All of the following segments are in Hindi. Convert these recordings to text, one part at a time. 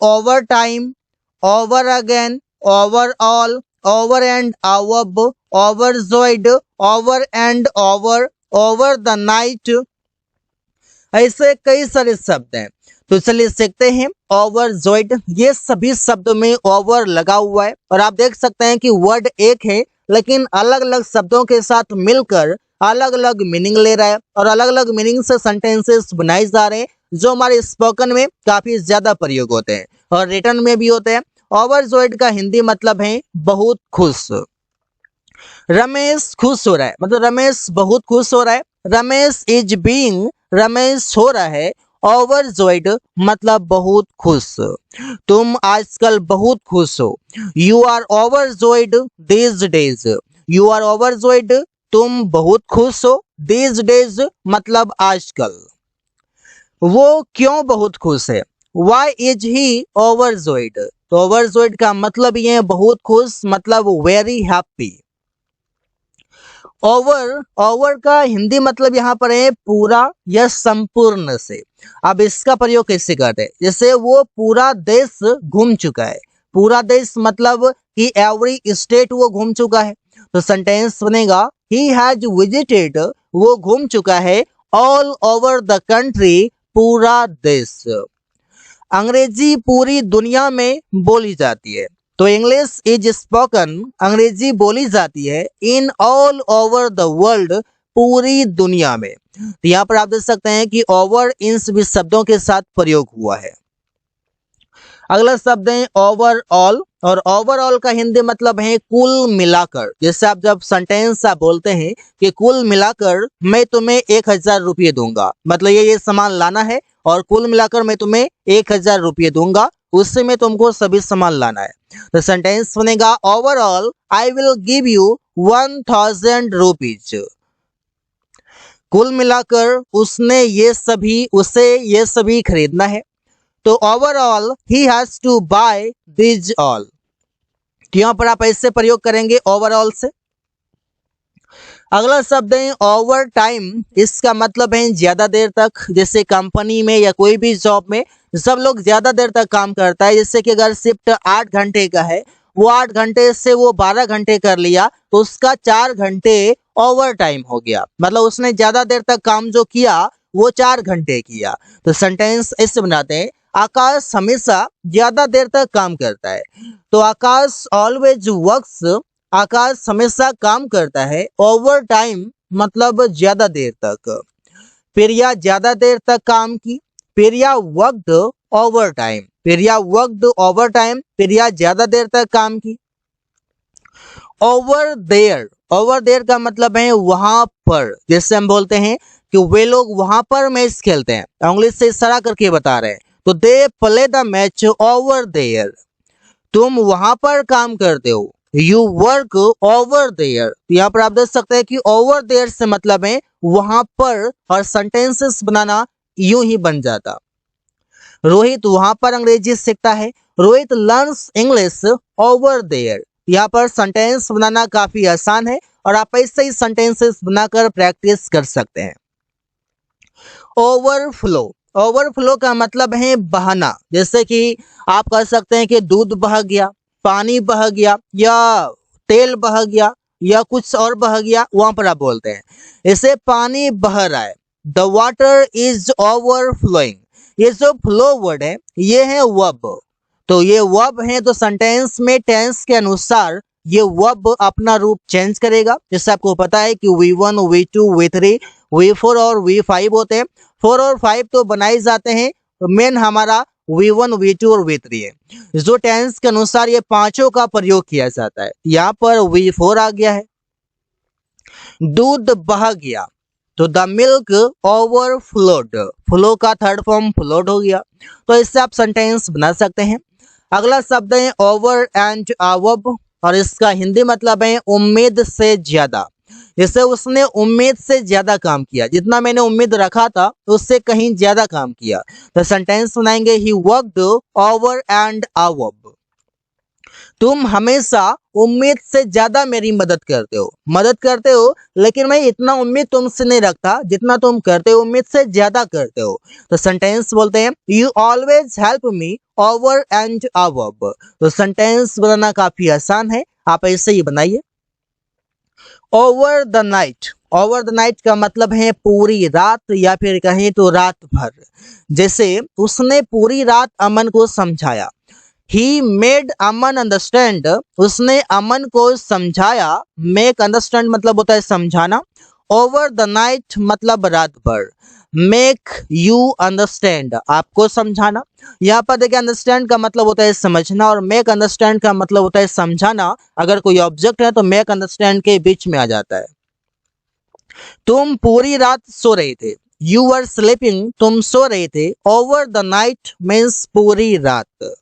Over time, over again, overall, over and above, overjoyed, over and over the night, ऐसे कई सारे शब्द हैं। तो चलिए सीखते हैं। ओवरजॉयड, ये सभी शब्दों में ओवर लगा हुआ है और आप देख सकते हैं कि वर्ड एक है लेकिन अलग अलग शब्दों के साथ मिलकर अलग अलग मीनिंग ले रहा है और अलग अलग मीनिंग से सेंटेंसेस बनाए जा रहे हैं जो हमारे स्पोकन में काफी ज्यादा प्रयोग होते हैं और रिटर्न में भी होते हैं। ओवरजॉयड का हिंदी मतलब है बहुत खुश। रमेश खुश हो रहा है, मतलब रमेश बहुत खुश हो रहा है। रमेश इज बीइंग, रमेश हो रहा है ओवरजॉयड, मतलब बहुत खुश। तुम आजकल बहुत खुश हो। You are overjoyed these days, you are overjoyed, तुम बहुत खुश हो। दीज डेज मतलब आजकल। वो क्यों बहुत खुश है? वाई इज ही ओवरजॉयड, तो ओवरजॉयड का मतलब ये है बहुत खुश, मतलब वेरी हैप्पी। ओवर, ओवर का हिंदी मतलब यहाँ पर है पूरा या संपूर्ण से। अब इसका प्रयोग कैसे करते हैं? जैसे वो पूरा देश घूम चुका है। पूरा देश मतलब कि एवरी स्टेट वो घूम चुका है। तो सेंटेंस बनेगा ही हैज विजिटेड, वो घूम चुका है ऑल ओवर द कंट्री, पूरा देश। अंग्रेजी पूरी दुनिया में बोली जाती है, तो इंग्लिश इज स्पोकन, अंग्रेजी बोली जाती है in all over the world, पूरी दुनिया में। तो यहाँ पर आप देख सकते हैं कि ओवर इन सभी शब्दों के साथ प्रयोग हुआ है। अगला शब्द है ओवरऑल, और ओवरऑल का हिंदी मतलब है कुल मिलाकर। जैसे आप जब सेंटेंस आप बोलते हैं कि कुल मिलाकर मैं तुम्हें 1000 रुपये दूंगा, मतलब ये सामान लाना है और कुल मिलाकर मैं तुम्हें 1000 रुपये दूंगा, उससे में तुमको सभी सामान लाना है। तो सेंटेंस बनेगा overall I will give you 1000 rupees. कुल मिलाकर उसने ये सभी, उसे ये सभी खरीदना है। तो ओवरऑल ही has to buy this all. तो यहां पर आप ऐसे प्रयोग करेंगे ओवरऑल से। अगला शब्द है ओवर टाइम, इसका मतलब है ज्यादा देर तक। जैसे कंपनी में या कोई भी जॉब में सब लोग ज्यादा देर तक काम करता है। जैसे कि अगर शिफ्ट 8 घंटे का है, वो 8 घंटे से वो 12 घंटे कर लिया तो उसका 4 घंटे ओवर टाइम हो गया, मतलब उसने ज्यादा देर तक काम जो किया वो 4 घंटे किया। तो सेंटेंस ऐसे बनाते हैं आकाश हमेशा ज्यादा देर तक काम करता है। तो आकाश ऑलवेज वर्क्स, आकाश हमेशा काम करता है ओवर टाइम, मतलब ज्यादा देर तक। प्रिया ज्यादा देर तक काम की, प्रिया वर्कड ओवर टाइम, प्रिया वर्कड ओवर टाइम, प्रिया ज्यादा देर तक काम की। ओवर देयर, ओवर देयर का मतलब है वहां पर। जैसे हम बोलते हैं कि वे लोग वहां पर मैच खेलते हैं, इंग्लिश से इशारा करके बता रहे हैं, तो they play the match over there. तुम वहां पर काम करते हो, यू वर्क ओवर देयर। यहाँ पर आप देख सकते हैं कि ओवर देयर से मतलब है वहां पर, और सेंटेंसेस बनाना यूं ही बन जाता। रोहित वहां पर अंग्रेजी सीखता है, Rohit learns English over there. यहाँ पर सेंटेंस बनाना काफी आसान है और आप ऐसे ही सेंटेंसेस बनाकर प्रैक्टिस कर सकते हैं। ओवरफ्लो, ओवरफ्लो का मतलब है बहाना। जैसे कि आप कह सकते हैं कि दूध बह गया, पानी बह गया, या तेल बह गया, या कुछ और बह गया, वहां पर आप बोलते हैं इसे पानी बह रहा है, द वाटर इज ओवरफ्लोइंग। ये जो फ्लो वर्ड है ये है वर्ब, तो ये वर्ब है तो सेंटेंस में टेंस के अनुसार ये वर्ब अपना रूप चेंज करेगा। जैसे आपको पता है कि V1, V2, V3, V4 और V5 होते हैं। 4 और 5 तो बनाए जाते हैं, मेन हमारा V1, V2 और V3 है। जो टेंस के अनुसार ये पांचों का प्रयोग किया जाता है। यहाँ पर V4 आ गया है। दूध बह गया, तो द मिल्क ओवरफ्लोड, फ्लो का थर्ड फॉर्म फ्लोड हो गया। तो इससे आप सेंटेंस बना सकते हैं। अगला शब्द है ओवर एंड अबव, और इसका हिंदी मतलब है उम्मीद से ज्यादा। जैसे उसने उम्मीद से ज्यादा काम किया, जितना मैंने उम्मीद रखा था उससे कहीं ज्यादा काम किया। तो सेंटेंस सुनाएंगे he worked over and above. तुम हमेशा उम्मीद से ज्यादा मेरी मदद करते हो, लेकिन मैं इतना उम्मीद तुमसे नहीं रखता जितना तुम करते हो, उम्मीद से ज्यादा करते हो। तो सेंटेंस बोलते हैं you always help me over and above. तो सेंटेंस बनाना काफी आसान है, आप ऐसे ही बनाइए। Over the night, over the night का मतलब है पूरी रात या फिर कहें तो रात भर। जैसे उसने पूरी रात अमन को समझाया, ही मेड अमन अंडरस्टैंड, उसने अमन को समझाया। मेक अंडरस्टैंड मतलब होता है समझाना। ओवर द नाइट मतलब रात भर। मेक यू अंडरस्टैंड आपको समझाना। यहाँ पर देखिए अंडरस्टैंड का मतलब होता है समझना और मेक अंडरस्टैंड का मतलब होता है समझाना। अगर कोई ऑब्जेक्ट है तो मेक अंडरस्टैंड के बीच में आ जाता है। तुम पूरी रात सो रहे थे, यू वर स्लीपिंग, तुम सो रहे थे। ओवर द नाइट मीन्स पूरी रात।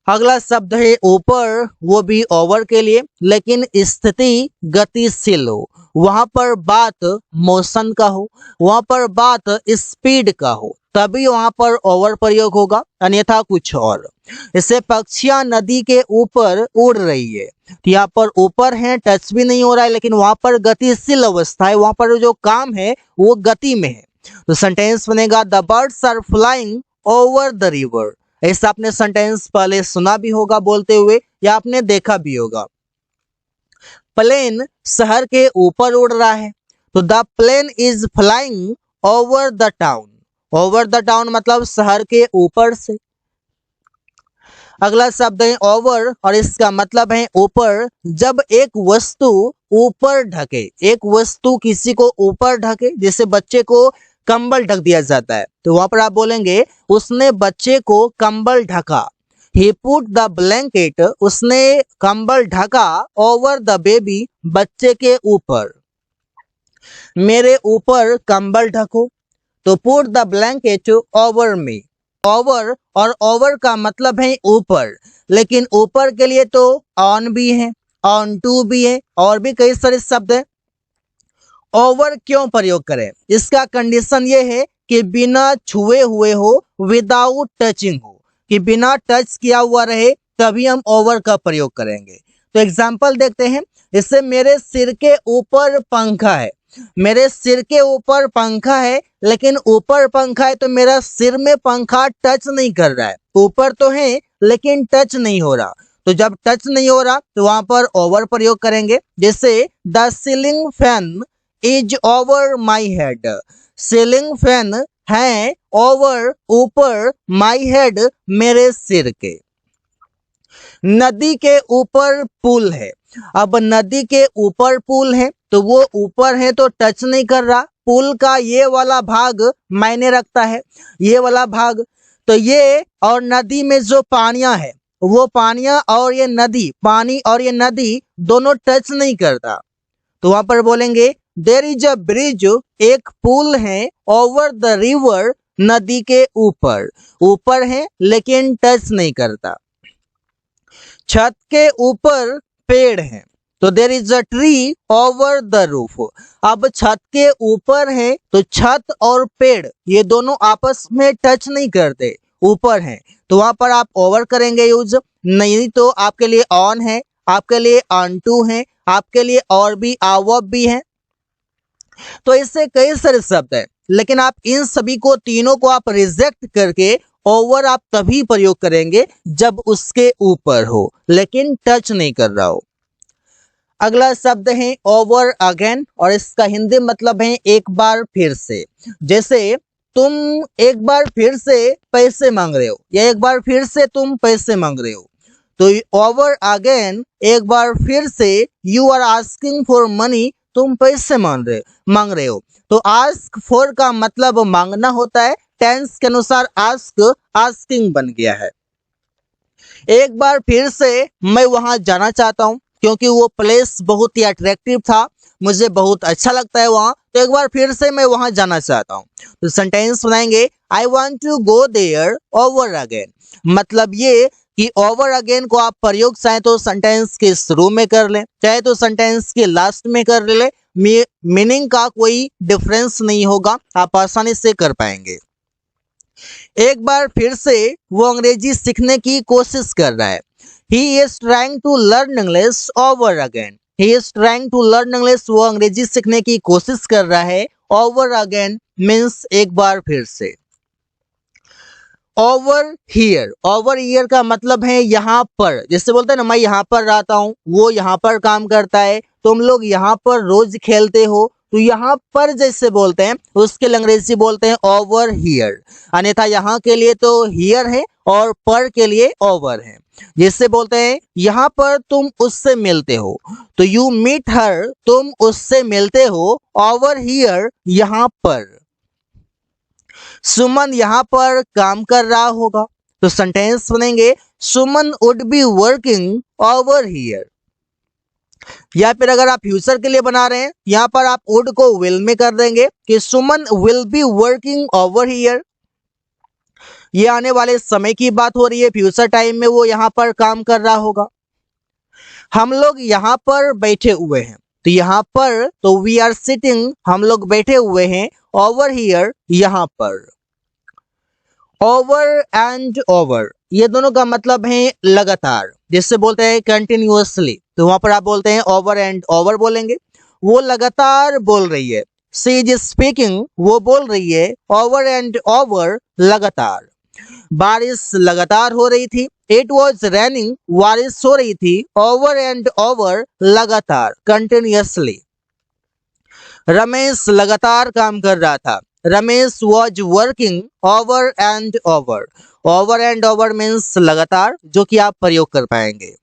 अगला शब्द है ऊपर, वो भी ओवर के लिए, लेकिन स्थिति गतिशील हो, वहां पर बात मोशन का हो, वहां पर बात स्पीड का हो, तभी वहां पर ओवर प्रयोग होगा, अन्यथा कुछ और। इससे पक्षियां नदी के ऊपर उड़ रही है, तो यहाँ पर ऊपर है, टच भी नहीं हो रहा है, लेकिन वहां पर गतिशील अवस्था है, वहां पर जो काम है वो गति में है। तो सेंटेंस बनेगा the birds are flying over the river. ऐसा आपने सेंटेंस पहले सुना भी होगा बोलते हुए या आपने देखा भी होगा। प्लेन शहर के ऊपर उड़ रहा है, तो the plane is flying over the town. Over the town मतलब शहर के ऊपर से। अगला शब्द है ओवर और इसका मतलब है ऊपर। जब एक वस्तु ऊपर ढके, एक वस्तु किसी को ऊपर ढके, जैसे बच्चे को कंबल ढक दिया जाता है, तो वहां पर आप बोलेंगे उसने बच्चे को कंबल ढका। ही पुट द ब्लैंकेट, उसने कंबल ढका ओवर द बेबी, बच्चे के ऊपर। मेरे ऊपर कंबल ढको, तो put the blanket over me. Over और ओवर का मतलब है ऊपर, लेकिन ऊपर के लिए तो ऑन भी है, ऑन टू भी है, और भी कई सारे शब्द है। ओवर क्यों प्रयोग करें, इसका कंडीशन ये है कि बिना छुए हुए हो, विदाउट टचिंग हो, कि बिना टच किया हुआ रहे, तभी हम ओवर का प्रयोग करेंगे। तो एग्जाम्पल देखते हैं। इससे मेरे सिर के ऊपर पंखा है, मेरे सिर के ऊपर पंखा है, लेकिन ऊपर पंखा है तो मेरा सिर में पंखा टच नहीं कर रहा है, ऊपर तो है लेकिन टच नहीं हो रहा। तो जब टच नहीं हो रहा तो वहां पर ओवर प्रयोग करेंगे। जैसे the ceiling fan is over my head, ceiling fan है ओवर ऊपर, माई हेड मेरे सिर के। नदी के ऊपर पुल है, अब नदी के ऊपर पुल है तो वो ऊपर है तो टच नहीं कर रहा, पुल का ये वाला भाग मायने रखता है, ये वाला भाग। तो ये और नदी में जो पानियां है, वो पानियां और ये नदी, पानी और ये नदी दोनों टच नहीं करता, तो वहां पर बोलेंगे देर इज अ ब्रिज, एक पुल है ओवर द रिवर, नदी के ऊपर, ऊपर है लेकिन टच नहीं करता। छत के ऊपर पेड़ है, तो there is a tree over the roof. अब छत के ऊपर है तो छत और पेड़ ये दोनों आपस में टच नहीं करते, ऊपर है, तो वहां पर आप ओवर करेंगे यूज, नहीं तो आपके लिए ऑन है, आपके लिए ऑन टू है, आपके लिए और भी आवब भी है। तो इससे कई सारे शब्द है, लेकिन आप इन सभी को तीनों को आप रिजेक्ट करके ओवर आप तभी प्रयोग करेंगे जब उसके ऊपर हो लेकिन टच नहीं कर रहा हो। अगला शब्द है ओवर अगेन और इसका हिंदी मतलब है एक बार फिर से। जैसे तुम एक बार फिर से पैसे मांग रहे हो या एक बार फिर से तुम पैसे मांग रहे हो, तो ओवर अगेन एक बार फिर से, you are asking for money, तुम पैसे मांग रहे हो। तो आस्क फॉर का मतलब मांगना होता है, टेंस के अनुसार आस्क आस्किंग बन गया है। एक बार फिर से मैं वहां जाना चाहता हूं क्योंकि वो प्लेस बहुत ही अट्रैक्टिव था, मुझे बहुत अच्छा लगता है वहां, तो एक बार फिर से मैं वहां जाना चाहता हूं। तो सेंटेंस बनाएंगे I want to go there over again. मतलब ये कि ओवर अगेन को आप प्रयोग चाहे तो सेंटेंस के शुरू में कर लें, चाहे तो सेंटेंस के लास्ट में कर ले, मीनिंग का कोई डिफरेंस नहीं होगा, आप आसानी से कर पाएंगे। एक बार फिर से वो अंग्रेजी सीखने की कोशिश कर रहा है, he is trying to learn English over again. He is trying to learn English, वो अंग्रेजी सीखने की कोशिश कर रहा है। ओवर अगेन मीन्स एक बार फिर से। ओवर हियर का मतलब है यहाँ पर। जैसे बोलते हैं ना, मैं यहाँ पर रहता हूँ, वो यहाँ पर काम करता है, तुम लोग यहाँ पर रोज खेलते हो, तो यहाँ पर जैसे बोलते हैं उसके लिए अंग्रेजी बोलते हैं ओवर हियर। अन्यथा यहाँ के लिए तो हियर है और पर के लिए ओवर है। जिससे बोलते हैं यहाँ पर तुम उससे मिलते हो, तो यू मीट हर, तुम उससे मिलते हो। ओवर हियर यहाँ पर। सुमन यहाँ पर काम कर रहा होगा, तो सेंटेंस बनेंगे Suman would be working over here. या फिर अगर आप फ्यूचर के लिए बना रहे हैं, यहाँ पर आप वुड को विल में कर देंगे कि Suman will be working over here. ये आने वाले समय की बात हो रही है, फ्यूचर टाइम में वो यहाँ पर काम कर रहा होगा। हम लोग यहाँ पर बैठे हुए हैं, तो यहाँ पर तो वी आर सिटिंग, हम लोग बैठे हुए हैं। ओवर हियर यहाँ पर। ओवर एंड ओवर, ये दोनों का मतलब है लगातार। जिससे बोलते हैं कंटिन्यूअसली, तो वहां पर आप बोलते हैं ओवर एंड ओवर बोलेंगे। वो लगातार बोल रही है। शी इज स्पीकिंग, वो बोल रही है। ओवर एंड ओवर लगातार। बारिश लगातार हो रही थी। इट वॉज रेनिंग, बारिश हो रही थी। ओवर एंड ओवर लगातार, कंटिन्यूअसली। रमेश लगातार काम कर रहा था। Ramesh was working over and over. Over and over means लगातार, जो कि आप प्रयोग कर पाएंगे।